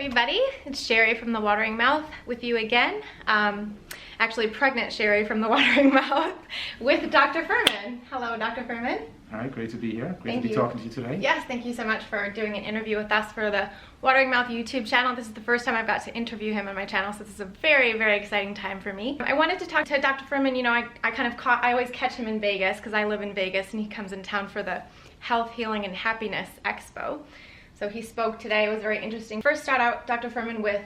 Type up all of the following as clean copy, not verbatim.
everybody. It's Cheri from The Watering Mouth with you again. Actually, pregnant Cheri from The Watering Mouth with Dr. Fuhrman. Hello, Dr. Fuhrman. All right, great to be here. Great to be talking to you today. Yes, thank you so much for doing an interview with us for the Watering Mouth YouTube channel. This is the first time I've got to interview him on my channel, so this is a very, very exciting time for me. I wanted to talk to Dr. Fuhrman. You know, I always catch him in Vegas because I live in Vegas, and he comes in town for the Health, Healing, and Happiness Expo. So he spoke today. It was very interesting. First, start out, Dr. Fuhrman, with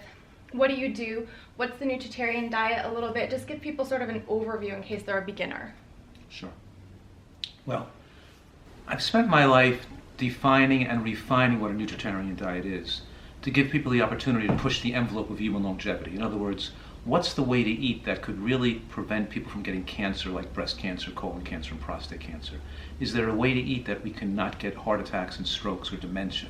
what do you do? What's the Nutritarian diet a little bit? Just give people sort of an overview in case they're a beginner. Sure. Well, I've spent my life defining and refining what a Nutritarian diet is to give people the opportunity to push the envelope of human longevity. In other words, what's the way to eat that could really prevent people from getting cancer like breast cancer, colon cancer, and prostate cancer? Is there a way to eat that we can not get heart attacks and strokes or dementia?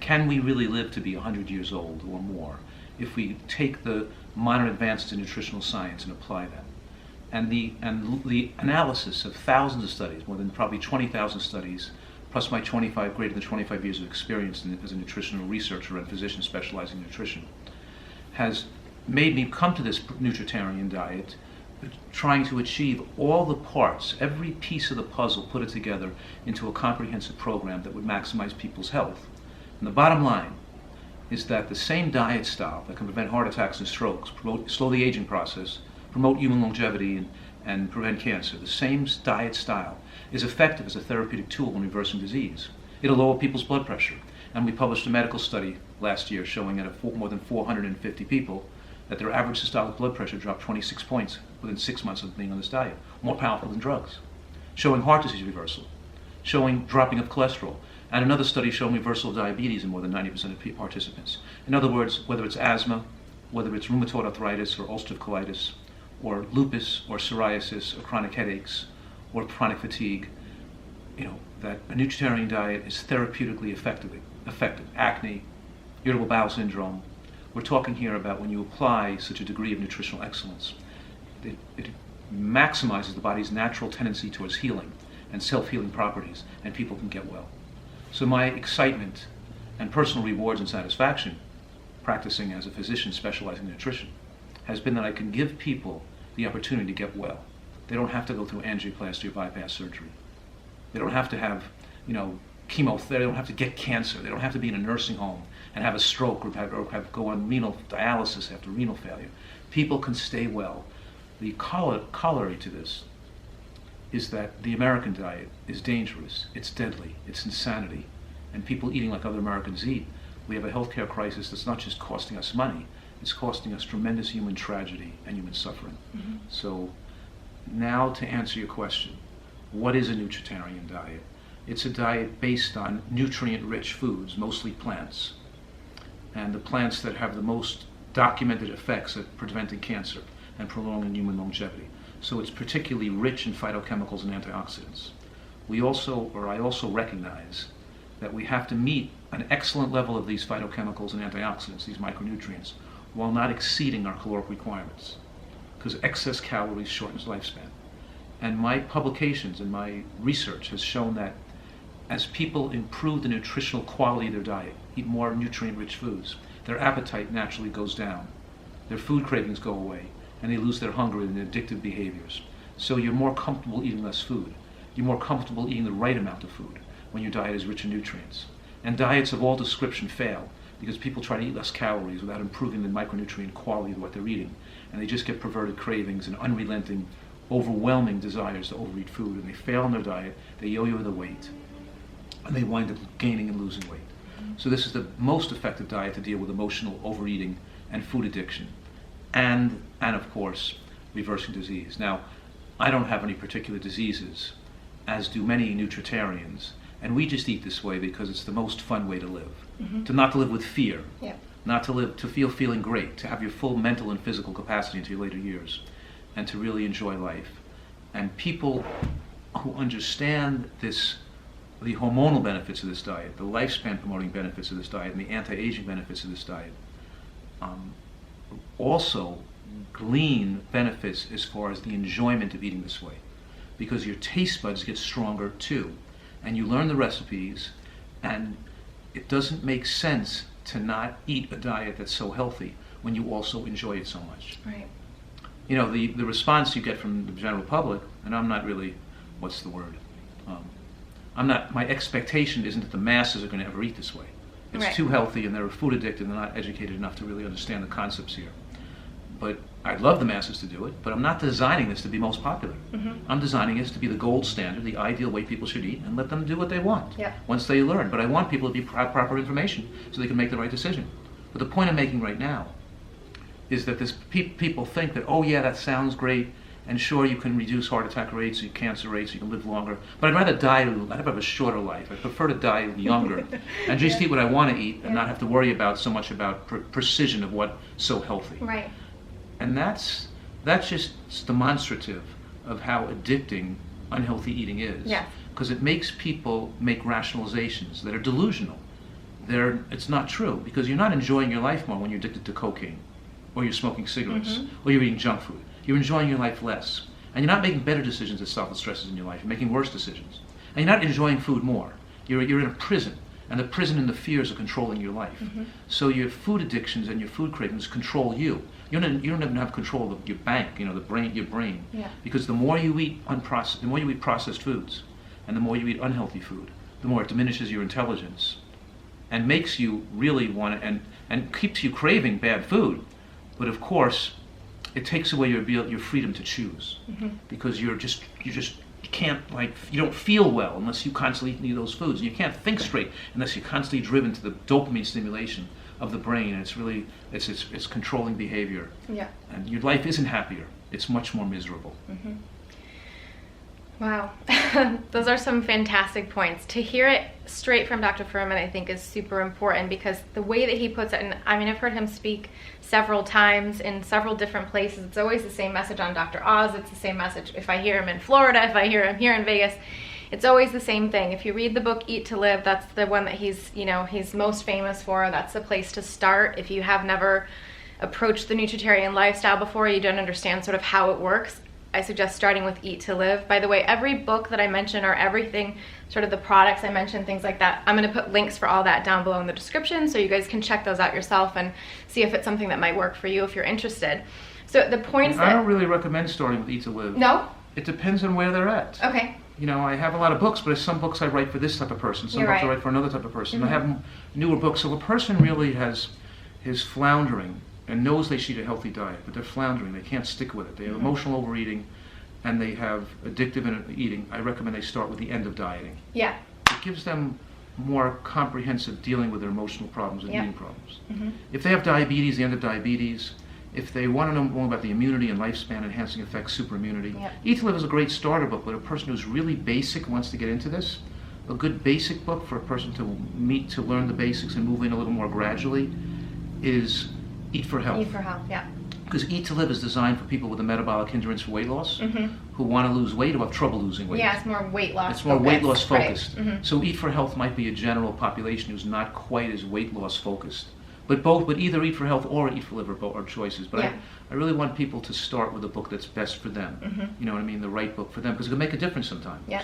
Can we really live to be 100 years old or more if we take the modern advances in nutritional science and apply them? And the analysis of thousands of studies, more than probably 20,000 studies, plus my greater than 25 years of experience as a nutritional researcher and physician specializing in nutrition, has made me come to this Nutritarian diet, trying to achieve all the parts, every piece of the puzzle, put it together into a comprehensive program that would maximize people's health. And the bottom line is that the same diet style that can prevent heart attacks and strokes, slow the aging process, promote human longevity, and prevent cancer, the same diet style is effective as a therapeutic tool in reversing disease. It'll lower people's blood pressure. And we published a medical study last year showing that more than 450 people that their average systolic blood pressure dropped 26 points within 6 months of being on this diet, more powerful than drugs, showing heart disease reversal, showing dropping of cholesterol, and another study showing reversal of diabetes in more than 90% of participants. In other words, whether it's asthma, whether it's rheumatoid arthritis or ulcerative colitis, or lupus or psoriasis or chronic headaches or chronic fatigue, that a Nutritarian diet is therapeutically effective. Acne, irritable bowel syndrome. We're talking here about when you apply such a degree of nutritional excellence, it maximizes the body's natural tendency towards healing and self-healing properties, and people can get well. So my excitement and personal rewards and satisfaction practicing as a physician specializing in nutrition has been that I can give people the opportunity to get well. They don't have to go through angioplasty or bypass surgery. They don't have to have, chemotherapy. They don't have to get cancer. They don't have to be in a nursing home and have a stroke or go on renal dialysis after renal failure. People can stay well. The corollary to this is that the American diet is dangerous, it's deadly, it's insanity, and people eating like other Americans eat. We have a healthcare crisis that's not just costing us money, it's costing us tremendous human tragedy and human suffering. Mm-hmm. So now to answer your question, what is a Nutritarian diet? It's a diet based on nutrient-rich foods, mostly plants, and the plants that have the most documented effects at preventing cancer and prolonging human longevity. So it's particularly rich in phytochemicals and antioxidants. I also recognize that we have to meet an excellent level of these phytochemicals and antioxidants, these micronutrients, while not exceeding our caloric requirements, because excess calories shortens lifespan. And my publications and my research has shown that as people improve the nutritional quality of their diet, eat more nutrient-rich foods, their appetite naturally goes down, their food cravings go away, and they lose their hunger and their addictive behaviors. So you're more comfortable eating less food. You're more comfortable eating the right amount of food when your diet is rich in nutrients. And diets of all description fail because people try to eat less calories without improving the micronutrient quality of what they're eating. And they just get perverted cravings and unrelenting, overwhelming desires to overeat food. And they fail in their diet, they yo-yo the weight, and they wind up gaining and losing weight. So this is the most effective diet to deal with emotional overeating and food addiction. And of course, reversing disease. Now, I don't have any particular diseases, as do many Nutritarians, and we just eat this way because it's the most fun way to live. Mm-hmm. Not to live with fear, not to live to feeling great, to have your full mental and physical capacity into your later years, and to really enjoy life. And people who understand this, the hormonal benefits of this diet, the lifespan promoting benefits of this diet, and the anti-aging benefits of this diet, also glean benefits as far as the enjoyment of eating this way, because your taste buds get stronger too, and you learn the recipes, and it doesn't make sense to not eat a diet that's so healthy when you also enjoy it so much. Right. You know, the response you get from the general public, and I'm not really, what's the word? My expectation isn't that the masses are going to ever eat this way. It's Right. too healthy and they're food addicted and they're not educated enough to really understand the concepts here. But I'd love the masses to do it, but I'm not designing this to be most popular. I'm designing this to be the gold standard, the ideal way people should eat, and let them do what they want once they learn. But I want people to be proper information so they can make the right decision. But the point I'm making right now is that people think that, oh yeah, that sounds great, and sure you can reduce heart attack rates, cancer rates, you can live longer, but I'd rather die, I'd have a shorter life. I prefer to die younger and just eat what I want to eat and not have to worry about so much about precision of what's so healthy. Right. And that's just demonstrative of how addicting unhealthy eating is. Yes. Because it makes people make rationalizations that are delusional. It's not true, because you're not enjoying your life more when you're addicted to cocaine, or you're smoking cigarettes, or you're eating junk food. You're enjoying your life less. And you're not making better decisions as self stresses in your life. You're making worse decisions. And you're not enjoying food more. You're in a prison. And the prison and the fears are controlling your life. So your food addictions and your food cravings control you. You don't even have control of your bank, your brain. Yeah. Because the more you eat processed foods, and the more you eat unhealthy food, the more it diminishes your intelligence, and makes you really want to, and keeps you craving bad food. But of course, it takes away your freedom to choose, because you can't, you don't feel well unless you constantly eat those foods. You can't think straight unless you're constantly driven to the dopamine stimulation of the brain, and it's controlling behavior. Yeah. And your life isn't happier. It's much more miserable. Wow. Those are some fantastic points. To hear it straight from Dr. Fuhrman, I think, is super important, because the way that he puts it, and I mean, I've heard him speak several times in several different places. It's always the same message on Dr. Oz. It's the same message if I hear him in Florida, if I hear him here in Vegas. It's always the same thing. If you read the book Eat to Live, that's the one that he's most famous for. That's the place to start. If you have never approached the Nutritarian lifestyle before, you don't understand sort of how it works, I suggest starting with Eat to Live. By the way, every book that I mention, or everything, sort of the products I mention, things like that, I'm going to put links for all that down below in the description, so you guys can check those out yourself and see if it's something that might work for you if you're interested. So the points I don't really recommend starting with Eat to Live. No? It depends on where they're at. Okay. I have a lot of books, but some books I write for this type of person, some books I write for another type of person. I have newer books, so a person really is floundering and knows they should eat a healthy diet, but they're floundering. They can't stick with it. They have emotional overeating, and they have addictive eating. I recommend they start with the end of dieting. Yeah. It gives them more comprehensive dealing with their emotional problems and eating problems. If they have diabetes, the end of diabetes. If they want to know more about the immunity and lifespan enhancing effects, super immunity. Eat to Live is a great starter book, but a person who's really basic wants to get into this, a good basic book for a person to learn the basics and move in a little more gradually is Eat for Health. Eat for Health, yeah. Because Eat to Live is designed for people with a metabolic hindrance for weight loss, who want to lose weight or have trouble losing weight. Yeah, it's more weight loss It's more weight loss focused. Right. So Eat for Health might be a general population who's not quite as weight loss focused. But either Eat for Health or Eat for Live are choices. But I really want people to start with a book that's best for them. You know what I mean? The right book for them, because it can make a difference sometimes. Yeah.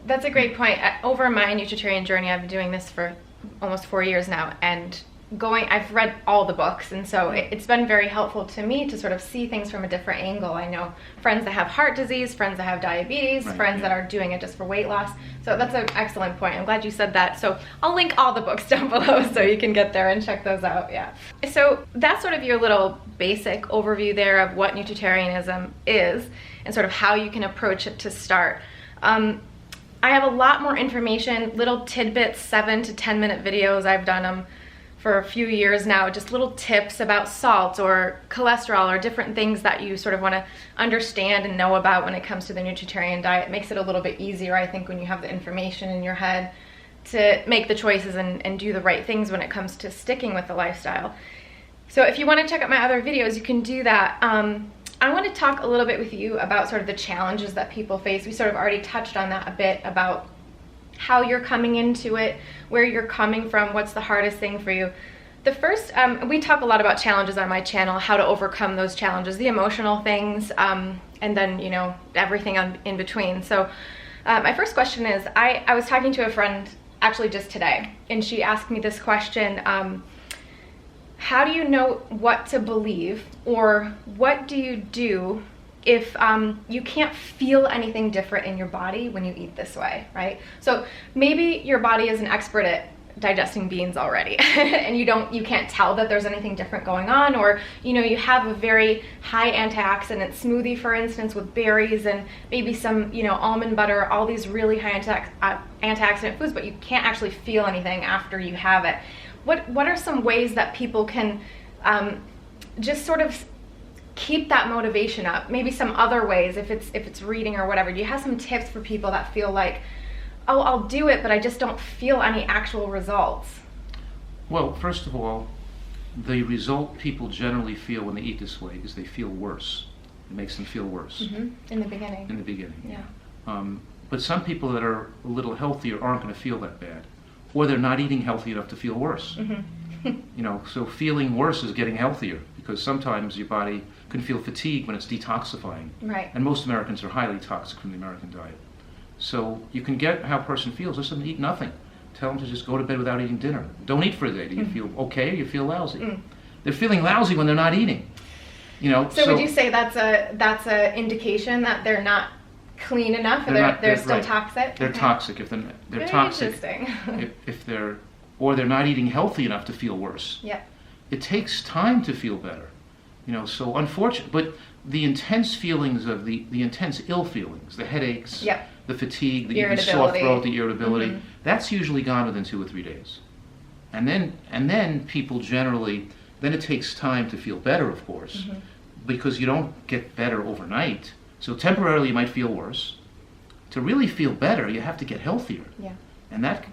That's a great point. Over my Nutritarian journey, I've been doing this for almost 4 years now, and I've read all the books, and so it's been very helpful to me to sort of see things from a different angle. I know friends that have heart disease, friends that have diabetes, friends that are doing it just for weight loss. So that's an excellent point. I'm glad you said that. So I'll link all the books down below so you can get there and check those out. Yeah. So that's sort of your little basic overview there of what Nutritarianism is and sort of how you can approach it to start. I have a lot more information, little tidbits, 7 to 10 minute videos. I've done them for a few years now, just little tips about salt or cholesterol or different things that you sort of want to understand and know about when it comes to the Nutritarian diet. It makes it a little bit easier, I think, when you have the information in your head to make the choices and do the right things when it comes to sticking with the lifestyle. So if you want to check out my other videos, you can do that. I want to talk a little bit with you about sort of the challenges that people face. We sort of already touched on that a bit, about how you're coming into it, where you're coming from, what's the hardest thing for you. The first, we talk a lot about challenges on my channel, how to overcome those challenges, the emotional things, and then, you know, everything in between. So my first question is, I was talking to a friend actually just today, and she asked me this question. How do you know what to believe, or what do you do if you can't feel anything different in your body when you eat this way, right? So maybe your body is an expert at digesting beans already and you can't tell that there's anything different going on, or you have a very high antioxidant smoothie, for instance, with berries and maybe some almond butter, all these really high antioxidant foods, but you can't actually feel anything after you have it. What are some ways that people can just sort of keep that motivation up? Maybe some other ways, if it's reading or whatever. Do you have some tips for people that feel like, oh, I'll do it, but I just don't feel any actual results? Well, first of all, the result people generally feel when they eat this way is they feel worse. It makes them feel worse. In the beginning. In the beginning. Yeah. But some people that are a little healthier aren't going to feel that bad, or they're not eating healthy enough to feel worse. So feeling worse is getting healthier, because sometimes your body can feel fatigue when it's detoxifying. Right. And most Americans are highly toxic from the American diet. So you can get how a person feels. Listen, them to eat nothing. Tell them to just go to bed without eating dinner. Don't eat for a day. Do you feel okay, or you feel lousy? They're feeling lousy when they're not eating. So would you say that's a indication that they're not clean enough, or they're still right. toxic? They're toxic. If they're Very toxic, interesting. if they're not eating healthy enough to feel worse. Yeah. It takes time to feel better. So unfortunate, but the intense feelings of the intense ill feelings, the headaches, the fatigue, the sore throat, the irritability, that's usually gone within 2 or 3 days. And then people generally, then it takes time to feel better, of course, because you don't get better overnight. So temporarily you might feel worse. To really feel better, you have to get healthier. Yeah. And that,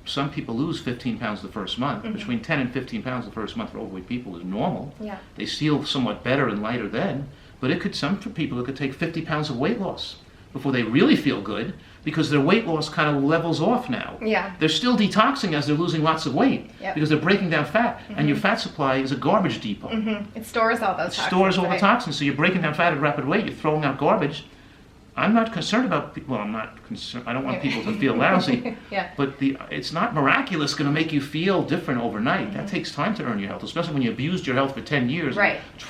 some people lose 15 pounds the first month. Between 10 and 15 pounds the first month for overweight people is normal. Yeah. They feel somewhat better and lighter then. But for people, it could take 50 pounds of weight loss before they really feel good, because their weight loss kind of levels off now. Yeah. They're still detoxing as they're losing lots of weight, because they're breaking down fat. And your fat supply is a garbage depot. It stores all those toxins. It stores all the toxins. So you're breaking down fat at a rapid rate. You're throwing out garbage. I'm not concerned about people. Well, I'm not concerned. I don't want people to feel lousy. But it's not miraculous going to make you feel different overnight. That takes time to earn your health, especially when you abused your health for 10 years,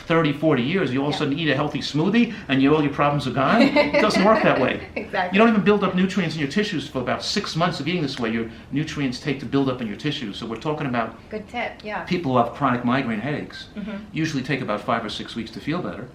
30, 40 years. You all of a sudden eat a healthy smoothie and all your problems are gone. It doesn't work that way. Exactly. You don't even build up nutrients in your tissues for about 6 months of eating this way. Your nutrients take to build up in your tissues. So we're talking about good tip. Yeah. People who have chronic migraine headaches usually take about 5 or 6 weeks to feel better.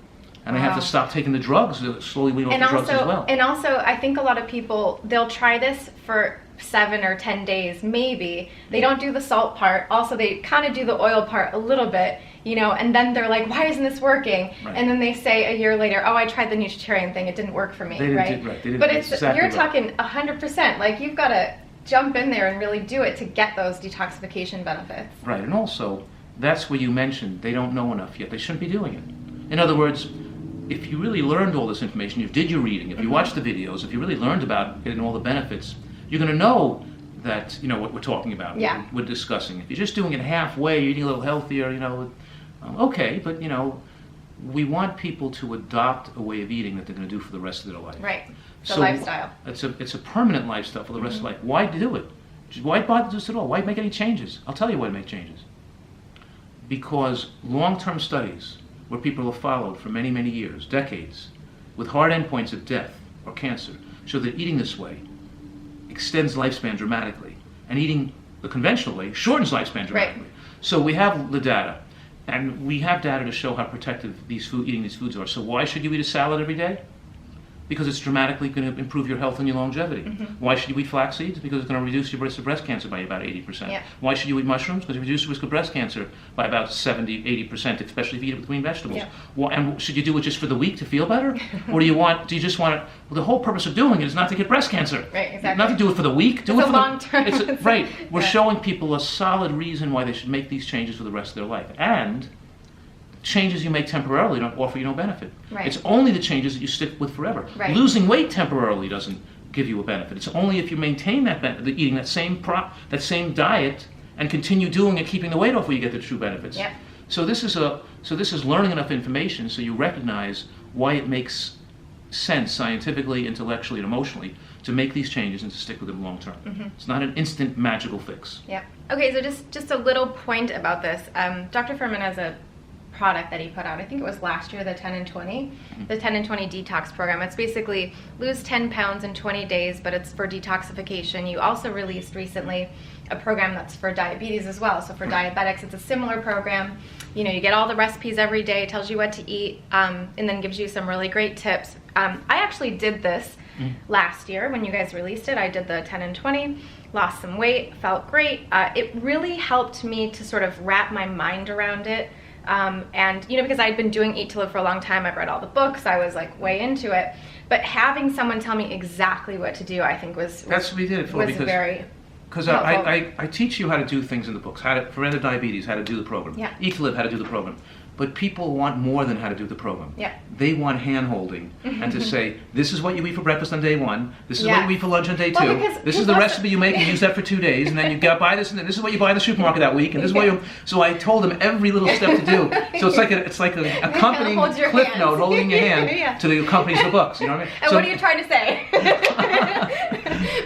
And they have to stop taking the drugs, slowly wean off the drugs as well. And also, I think a lot of people, they'll try this for 7 or 10 days, maybe. They don't do the salt part. Also, they kind of do the oil part a little bit, and then they're like, why isn't this working? Right. And then they say a year later, oh, I tried the Nutritarian thing. It didn't work for me, right? But you're talking 100%. Like, you've got to jump in there and really do it to get those detoxification benefits. Right. And also, that's where you mentioned they don't know enough yet. They shouldn't be doing it. In other words, if you really learned all this information, you did your reading, if you watched the videos, if you really learned about it and all the benefits, you're going to know that, what we're talking about, what we're discussing. If you're just doing it halfway, you're eating a little healthier, okay, but, we want people to adopt a way of eating that they're going to do for the rest of their life. Right, the lifestyle. It's a permanent lifestyle for the rest of life. Why do it? Why bother this at all? Why make any changes? I'll tell you why to make changes. Because long-term studies, where people are followed for many, many years, decades, with hard endpoints of death or cancer, show that eating this way extends lifespan dramatically, and eating the conventional way shortens lifespan dramatically. Right. So we have the data, and we have data to show how protective eating these foods are. So why should you eat a salad every day? Because it's dramatically going to improve your health and your longevity. Why should you eat flax seeds? Because it's going to reduce your risk of breast cancer by about 80%. Yeah. Why should you eat mushrooms? Because it reduces the risk of breast cancer by about 70-80%, especially if you eat it with green vegetables. Yeah. And should you do it just for the week to feel better? Or do you just want it? Well, the whole purpose of doing it is not to get breast cancer. Right, exactly. Not to do it for the week. Do it's it for long term. Right. We're showing people a solid reason why they should make these changes for the rest of their life. And changes you make temporarily don't offer you no benefit. Right. It's only the changes that you stick with forever. Right. Losing weight temporarily doesn't give you a benefit. It's only if you maintain that eating that same diet and continue doing it, keeping the weight off, where you get the true benefits. Yep. So this is learning enough information so you recognize why it makes sense scientifically, intellectually, and emotionally to make these changes and to stick with them long term. It's not an instant magical fix. Yeah. Okay, so just a little point about this. Dr. Fuhrman has a product that he put out, I think it was last year, the 10 and 20, the 10 and 20 detox program. It's basically lose 10 pounds in 20 days, but it's for detoxification. You also released recently a program that's for diabetes as well. So for diabetics, it's a similar program. You know, you get all the recipes every day, tells you what to eat, and then gives you some really great tips. I actually did this last year when you guys released it. I did the 10 and 20, lost some weight, felt great. It really helped me to sort of wrap my mind around it. And you know, because I'd been doing Eat to Live for a long time, I've read all the books, I was like way into it, but having someone tell me exactly what to do, I think was that's what we did it for, because I teach you how to do things in the books, how to, for end of diabetes, how to do the program, Eat to Live, how to do the program. But people want more than how to do the program. They want hand-holding and to say, this is what you eat for breakfast on day 1, this is what you eat for lunch on day 2, this is the recipe you make and use that for 2 days, and then you buy this, and then this is what you buy in the supermarket that week, and this is what you... So I told them every little step to do. So it's like an accompanying cliff note holding your hand to the accompanies the books, you know what I mean? And so, what are you trying to say?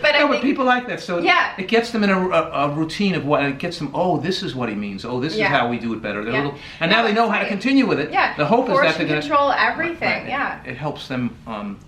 But people like that, so it gets them in a routine of what, and it gets them, oh, this is what he means, oh, this is how we do it better. And now they know how to continue with it. The hope is that they're going to control everything. It helps them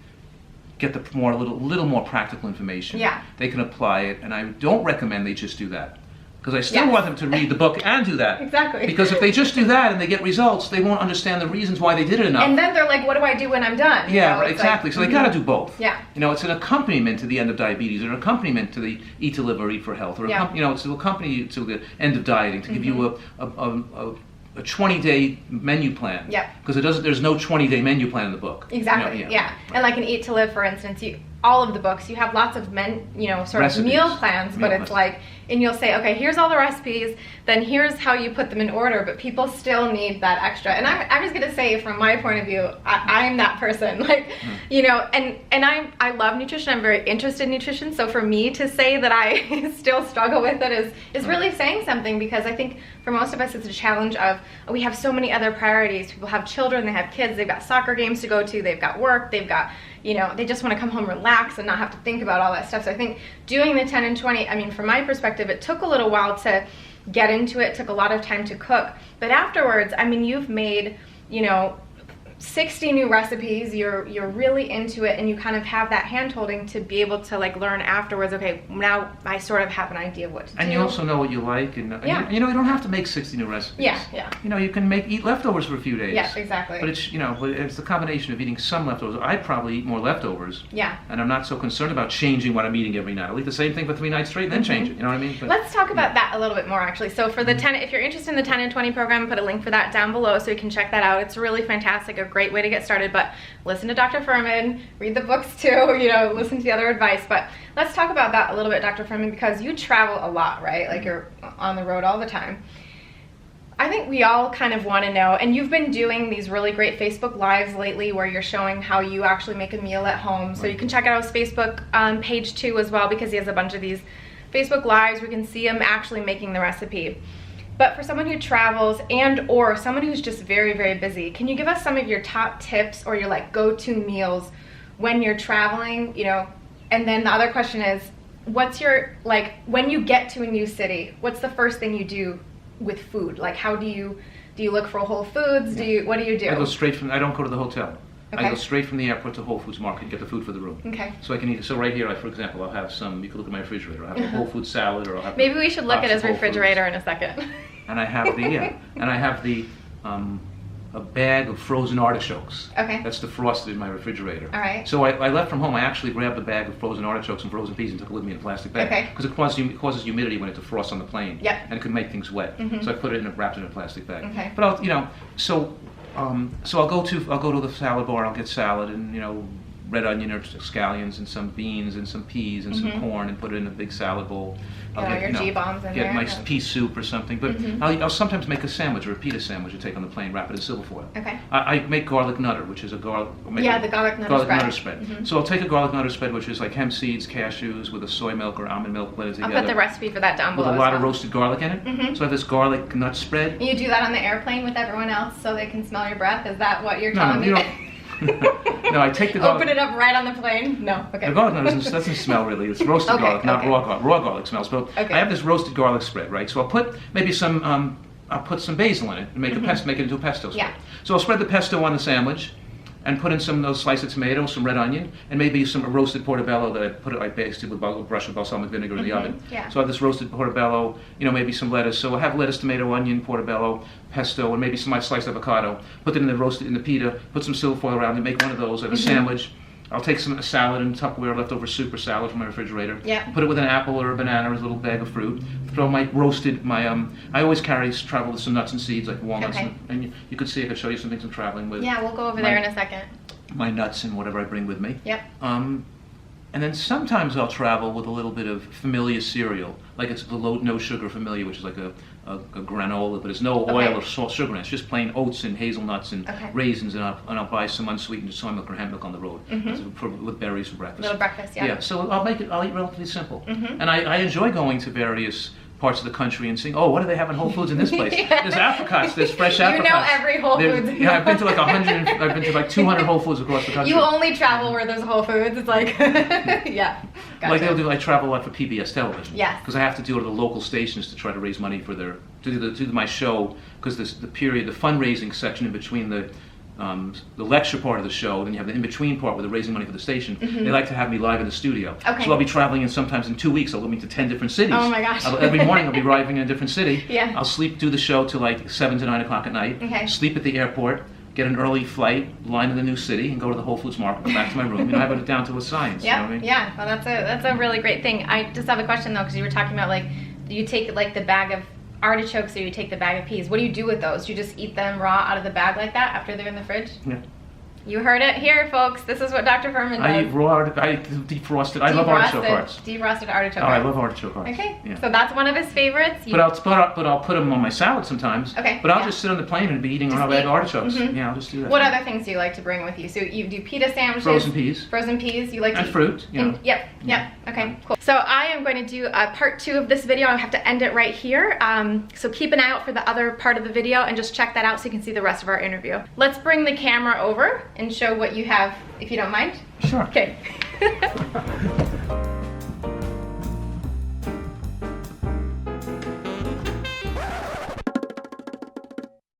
get the little more practical information. They can apply it, and I don't recommend they just do that. Because I still want them to read the book and do that. Exactly. Because if they just do that and they get results, they won't understand the reasons why they did it enough. And then they're like, what do I do when I'm done? Yeah, right, exactly. Like, so they got to do both. Yeah. You know, it's an accompaniment to the end of diabetes, or an accompaniment to the Eat to Live or Eat for Health, or you know, it's to accompany you to the end of dieting, to give you a 20-day menu plan. Because there's no 20-day menu plan in the book. Exactly. And like in Eat to Live, for instance, all of the books, you have lots of sort of meal plans, but it's like, and you'll say, okay, here's all the recipes, then here's how you put them in order, but people still need that extra. And I'm just gonna say, from my point of view, I'm that person, like, you know, and I love nutrition, I'm very interested in nutrition, so for me to say that I still struggle with it is really saying something, because I think for most of us it's a challenge of, we have so many other priorities. People have children, they have kids, they've got soccer games to go to, they've got work, they've got, you know, they just want to come home, relax, and not have to think about all that stuff. So I think doing the 10 and 20, I mean, from my perspective, it took a little while to get into it, took a lot of time to cook, but afterwards, I mean, you've made, you know, 60 new recipes, you're really into it, and you kind of have that hand holding to be able to like learn afterwards, okay, now I sort of have an idea of what to do. And you also know what you like, and you know, you don't have to make 60 new recipes. You know, you can eat leftovers for a few days. Exactly. But it's, you know, it's the combination of eating some leftovers. I'd probably eat more leftovers. And I'm not so concerned about changing what I'm eating every night. I'll eat the same thing for 3 nights straight and then change it, you know what I mean? But, let's talk about that a little bit more, actually. So for the 10, if you're interested in the 10 and 20 program, put a link for that down below so you can check that out. It's really fantastic, a great way to get started, but listen to Dr. Fuhrman, read the books too, you know, listen to the other advice. But let's talk about that a little bit, Dr. Fuhrman, because you travel a lot, right? Like, you're on the road all the time. I think we all kind of want to know, and you've been doing these really great Facebook Lives lately where you're showing how you actually make a meal at home. So you can check out his Facebook page too as well, because he has a bunch of these Facebook Lives where you can see him actually making the recipe. But for someone who travels or someone who's just very, very busy, can you give us some of your top tips or your like go-to meals when you're traveling, you know? And then the other question is, what's your, like, when you get to a new city, what's the first thing you do with food? Like, how do you look for Whole Foods? What do you do? I go straight from, I don't go to the hotel. Okay. I go straight from the airport to Whole Foods Market and get the food for the room. Okay. So I can eat. So right here, for example, I'll have some. You can look at my refrigerator. I'll have a Whole Foods salad, or I'll have. Maybe we should look at his refrigerator in a second. And I have a bag of frozen artichokes. Okay. That's defrosted in my refrigerator. All right. So I left from home. I actually grabbed a bag of frozen artichokes and frozen peas and took it with me in a plastic bag. Okay. Because it causes humidity when it defrosts on the plane. Yep. And it could make things wet. So I put it wrapped it in a plastic bag. Okay. But I'll, you know, so I'll go to the salad bar. I'll get salad and, you know, red onion or scallions and some beans and some peas and some corn and put it in a big salad bowl. I'll get your G-bombs in there. Get my pea soup or something. But I'll sometimes make a sandwich or a pita sandwich to take on the plane, wrap it in silver foil. Okay. I make garlic nutter, which is the garlic nutter spread. So I'll take a garlic nutter spread, which is like hemp seeds, cashews with a soy milk or almond milk blended together. I'll put the recipe for that down below. With a lot of roasted garlic in it. So I have this garlic nut spread. You do that on the airplane with everyone else so they can smell your breath? Is that what you're telling me? No, I take the garlic. Open it up right on the plane? No, okay. The garlic doesn't smell really. It's roasted garlic, not raw garlic. Raw garlic smells. But I have this roasted garlic spread, right? So I'll put maybe some, I'll put some basil in it and make a pesto, make it into a pesto spread. Yeah. So I'll spread the pesto on the sandwich and put in some of those sliced of tomato, some red onion, and maybe some roasted portobello that I basted with a brush of balsamic vinegar in the oven. Yeah. So I have this roasted portobello, maybe some lettuce. So I have lettuce, tomato, onion, portobello, pesto, and maybe some sliced avocado. Put it in the pita, put some silver foil around it, make one of those. I have a sandwich. I'll take some salad and Tupperware, leftover soup or salad from my refrigerator. Yeah. Put it with an apple or a banana or a little bag of fruit. Throw my I always travel with some nuts and seeds like walnuts. Okay. And you could see I could show you some things I'm traveling with. Yeah, we'll go over there in a second. My nuts and whatever I bring with me. Yep. And then sometimes I'll travel with a little bit of familiar cereal, like it's the no sugar familiar, which is like a granola, but there's no oil or salt, sugar in it. It's just plain oats and hazelnuts and raisins, and I'll buy some unsweetened soy milk or hemp milk on the road with berries for breakfast. Little breakfast, yeah. Yeah, so I'll eat relatively simple. And I enjoy going to various parts of the country and seeing, oh, what do they have in Whole Foods in this place? There's apricots, there's fresh apricots. You know every Whole Foods. Yeah, I've been to like 200 Whole Foods across the country. You only travel where there's Whole Foods. It's like, yeah. Gotcha. Like I travel a lot for PBS television. Yes. Because I have to go to the local stations to try to raise money for to do my show, because the fundraising section in between the lecture part of the show, then you have the in-between part where they're raising money for the station. They like to have me live in the studio. Okay. So I'll be traveling sometimes in 2 weeks. I'll go to 10 different cities. Oh my gosh. Every morning I'll be arriving in a different city. Yeah. I'll do the show till like 7 to 9 o'clock at night. Okay. Sleep at the airport, get an early flight, line in the new city, and go to the Whole Foods market, come back to my room. I have it down to a science. Yeah, you know what I mean? yeah. Well, that's a really great thing. I just have a question though, because you were talking about like, you take like the bag of artichokes or you take the bag of peas. What do you do with those? Do you just eat them raw out of the bag like that after they're in the fridge? Yeah. You heard it here, folks. This is what Dr. Fuhrman does. I eat raw, I defrosted. I love artichoke hearts. Defrosted artichoke Oh, hearts. I love artichoke hearts. Okay, Yeah. so that's one of his favorites. But I'll put them on my salad sometimes. Okay, But I'll yeah. just sit on the plane and be eating raw artichokes. Yeah, I'll just do that. What other things do you like to bring with you? So you do pita sandwiches. Frozen peas. Frozen peas. You like to And eat- fruit. Yep. Okay, cool. So I am going to do a part 2 of this video. I have to end it right here. So keep an eye out for the other part of the video and just check that out so you can see the rest of our interview. Let's bring the camera over and show what you have, if you don't mind. Sure. Okay.